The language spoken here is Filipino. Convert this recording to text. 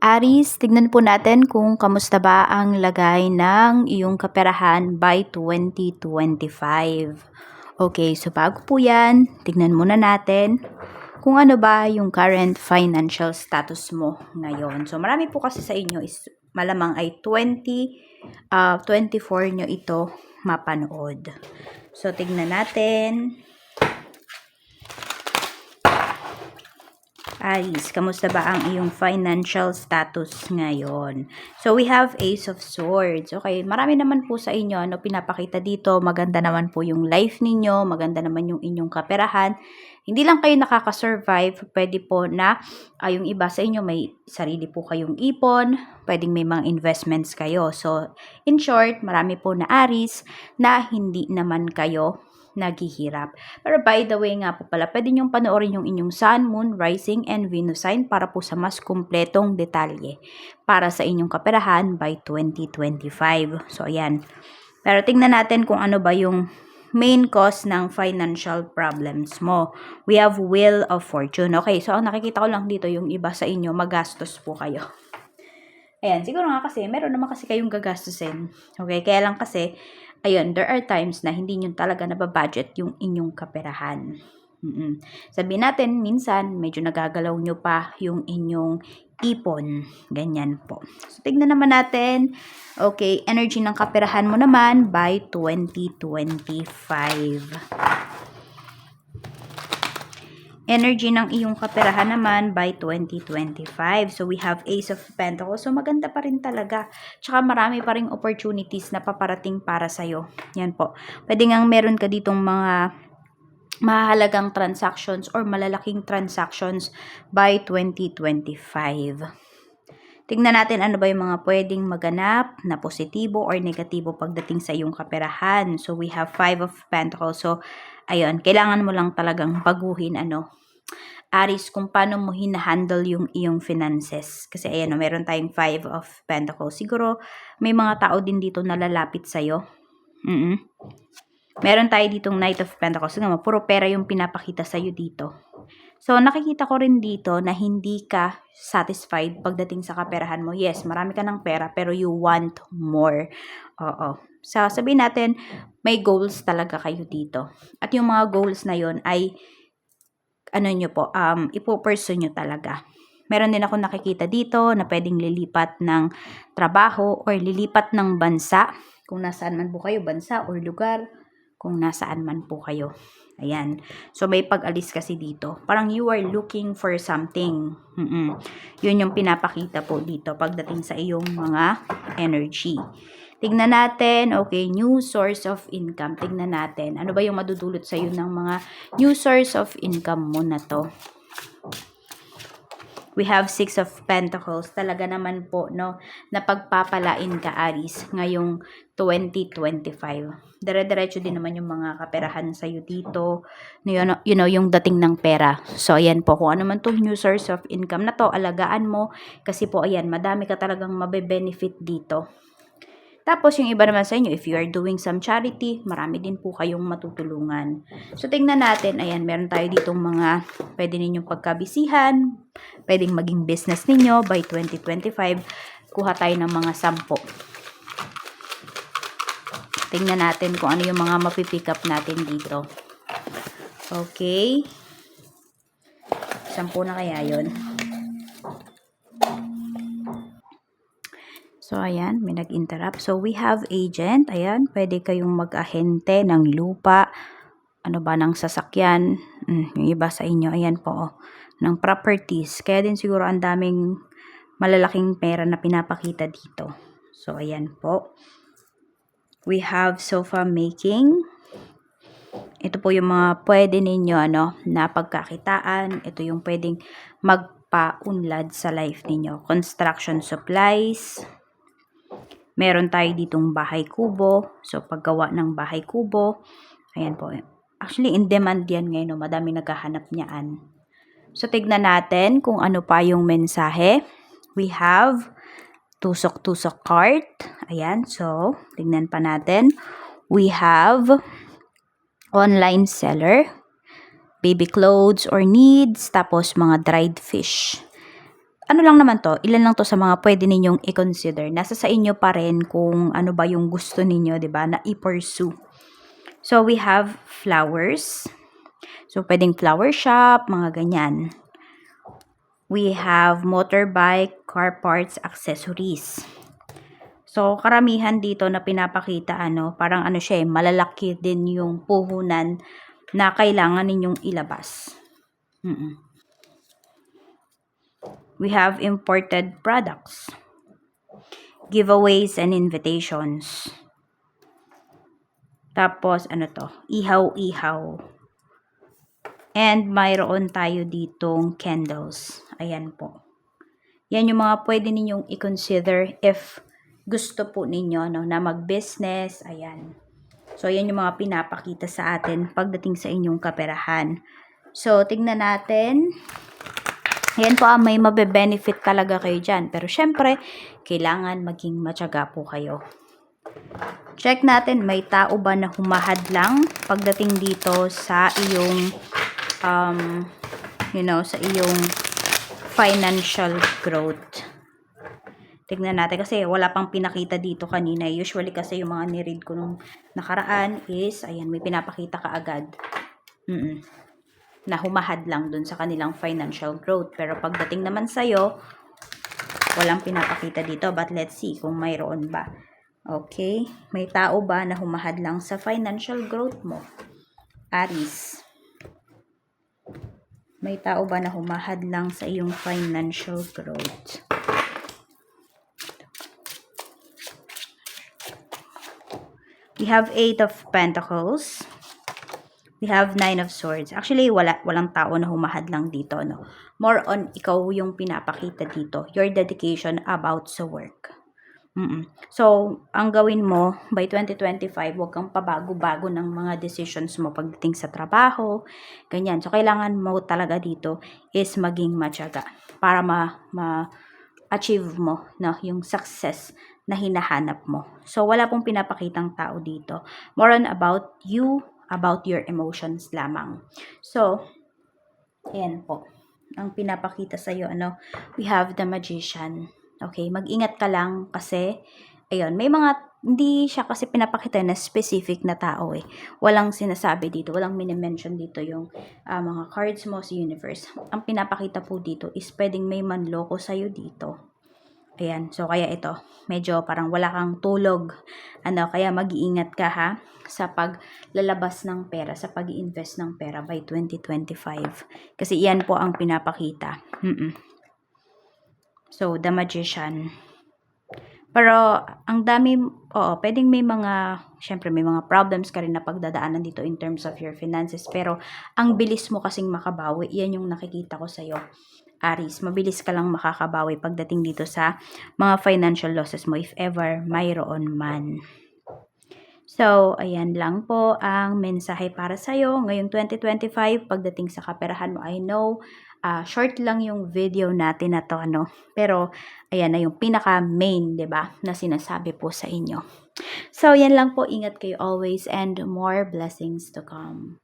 Aries, tignan po natin kung kamusta ba ang lagay ng iyong kaperahan by 2025. Okay, so bago po yan, tignan muna natin kung ano ba yung current financial status mo ngayon. So marami po kasi sa inyo is malamang ay 24 nyo ito mapanood. So tignan natin. Aries, kamusta ba ang iyong financial status ngayon? So, we have Ace of Swords. Okay, marami naman po sa inyo, pinapakita dito, maganda naman po yung life ninyo, maganda naman yung inyong kaperahan. Hindi lang kayo nakaka-survive, pwede po na yung iba sa inyo may sarili po kayong ipon, pwedeng may mga investments kayo. So, in short, marami po na Aries na hindi naman kayo naghihirap. Pero by the way nga po pala, pwede nyong panoorin yung inyong Sun, Moon, Rising, and Venus sign para po sa mas kumpletong detalye para sa inyong kaperahan by 2025. So, ayan. Pero tingnan natin kung ano ba yung main cause ng financial problems mo. We have Wheel of Fortune. Okay, so ang nakikita ko lang dito, yung iba sa inyo, magastos po kayo. Ayan, siguro nga kasi, meron naman kasi kayong gagastusin. Okay, kaya lang kasi, ayun, there are times na hindi nyo talaga nababudget yung inyong kaperahan. Sabihin natin, minsan, medyo nagagalaw nyo pa yung inyong ipon. Ganyan po. So, tignan naman natin, okay, energy ng kaperahan mo naman by 2025. Energy ng iyong kaperahan naman by 2025. So, we have Ace of Pentacles. So, maganda pa rin talaga. Tsaka marami pa rin opportunities na paparating para sa'yo. Yan po. Pwede ngang meron ka ditong mga mahalagang transactions or malalaking transactions by 2025. Tingnan natin ano ba yung mga pwedeng maganap na positibo or negatibo pagdating sa iyong kaperahan. So, we have 5 of Pentacles. So, ayun, kailangan mo lang talagang baguhin, Aries, kung paano mo hinahandle yung iyong finances. Kasi, ayan, meron tayong 5 of Pentacles. Siguro, may mga tao din dito na lalapit sa'yo. Meron tayo ditong Knight of Pentacles. Nga, puro pera yung pinapakita sa'yo dito. So, nakikita ko rin dito na hindi ka satisfied pagdating sa kaperahan mo. Yes, marami ka ng pera, pero you want more. Oo. So, sabihin natin, may goals talaga kayo dito. At yung mga goals na yon ay, ipo-pursue nyo talaga. Meron din ako nakikita dito na pwedeng lilipat ng trabaho or lilipat ng bansa. Kung nasaan man po kayo, bansa or lugar. Kung nasaan man po kayo. Ayan. So, may pag-alis kasi dito. Parang you are looking for something. Yun yung pinapakita po dito pagdating sa iyong mga energy. Tignan natin, okay, new source of income. Tignan natin, ano ba yung madudulot sa iyo ng mga new source of income mo na to. We have 6 of Pentacles. Talaga naman po, na pagpapalain ka, Aries, ngayong 2025. Dire-diretso din naman yung mga kaperahan sa'yo dito. Yung dating ng pera. So, ayan po. Kung ano man itong new source of income na to, alagaan mo. Kasi po, ayan, madami ka talagang mabe-benefit dito. Tapos, yung iba naman sa inyo, if you are doing some charity, marami din po kayong matutulungan. So, tingnan natin. Ayan, meron tayo ditong mga pwede ninyong pagkabisihan, pwedeng maging business ninyo by 2025. Kuha tayo ng mga 10. Tingnan natin kung ano yung mga mapipick up natin dito. Okay. 10 na kaya yun. So, ayan, may nag-interrupt. So, we have agent. Ayan, pwede kayong mag-ahente ng lupa. Ano ba, ng sasakyan. Yung iba sa inyo, ayan po, ng properties. Kaya din siguro ang daming malalaking pera na pinapakita dito. So, ayan po. We have sofa making. Ito po yung mga pwede ninyo, na pagkakitaan. Ito yung pwedeng magpaunlad sa life ninyo. Construction supplies. Meron tayo ditong bahay kubo. So, paggawa ng bahay kubo. Ayan po. Actually, in demand yan ngayon. Madami naghahanap niyaan. So, tignan natin kung ano pa yung mensahe. We have tusok-tusok cart. Ayan. So, tignan pa natin. We have online seller. Baby clothes or needs. Tapos, mga dried fish. ano lang naman 'to, ilan lang 'to sa mga puwede ninyong i-consider. Nasa sa inyo pa rin kung ano ba yung gusto ninyo, 'di ba, na i-pursue. So, we have flowers. So, puwedeng flower shop, mga ganyan. We have motorbike, car parts, accessories. So, karamihan dito na pinapakita parang siya, malalaki din yung puhunan na kailangan ninyong ilabas. We have imported products, giveaways and invitations. Tapos, ihaw-ihaw. And mayroon tayo ditong candles. Ayan po. Yan yung mga pwede ninyong i-consider if gusto po ninyo na mag-business. Ayan. So, yan yung mga pinapakita sa atin pagdating sa inyong kaperahan. So, tignan natin. Ayan po, may mabe-benefit talaga kayo dyan. Pero syempre, kailangan maging matyaga po kayo. Check natin, may tao ba na humahadlang pagdating dito sa iyong, sa iyong financial growth. Tignan natin kasi wala pang pinakita dito kanina. Usually kasi yung mga niread ko nung nakaraan is, ayan, may pinapakita ka agad. Na humahadlang dun sa kanilang financial growth. Pero pagdating naman sa'yo, walang pinapakita dito. But let's see kung mayroon ba. Okay? May tao ba na humahadlang sa financial growth mo? Aries. May tao ba na humahadlang sa iyong financial growth? We have 8 of Pentacles. We have 9 of Swords. Actually, walang tao na humahadlang dito, no? More on, ikaw yung pinapakita dito. Your dedication about sa work. So, ang gawin mo, by 2025, huwag kang pabago-bago ng mga decisions mo pagdating sa trabaho, ganyan. So, kailangan mo talaga dito is maging matyaga para ma-achieve mo yung success na hinahanap mo. So, wala pong pinapakitang tao dito. More on about you, about your emotions lamang. So, ayan po. Ang pinapakita sa'yo, we have the Magician. Okay, mag-ingat ka lang kasi, ayun, may mga, hindi siya kasi pinapakita na specific na tao eh. Walang sinasabi dito, walang minimension dito yung mga cards mo sa universe. Ang pinapakita po dito is pwedeng may manloko sa'yo dito. Ayan, so kaya ito, medyo parang wala kang tulog. Kaya mag-iingat ka ha sa paglalabas ng pera, sa pag-i-invest ng pera by 2025. Kasi iyan po ang pinapakita. So, the Magician. Pero, ang dami, pwedeng may mga, syempre may mga problems ka rin na pagdadaanan dito in terms of your finances. Pero, ang bilis mo kasing makabawi, yan yung nakikita ko sa'yo. Aries, mabilis ka lang makakabawi pagdating dito sa mga financial losses mo if ever mayroon man. So, ayan lang po ang mensahe para sa'yo ngayong 2025 pagdating sa kaperahan mo. I know, short lang yung video natin na to, pero ayan na yung pinaka-main, 'di ba, na sinasabi po sa inyo. So, yan lang po. Ingat kayo always and more blessings to come.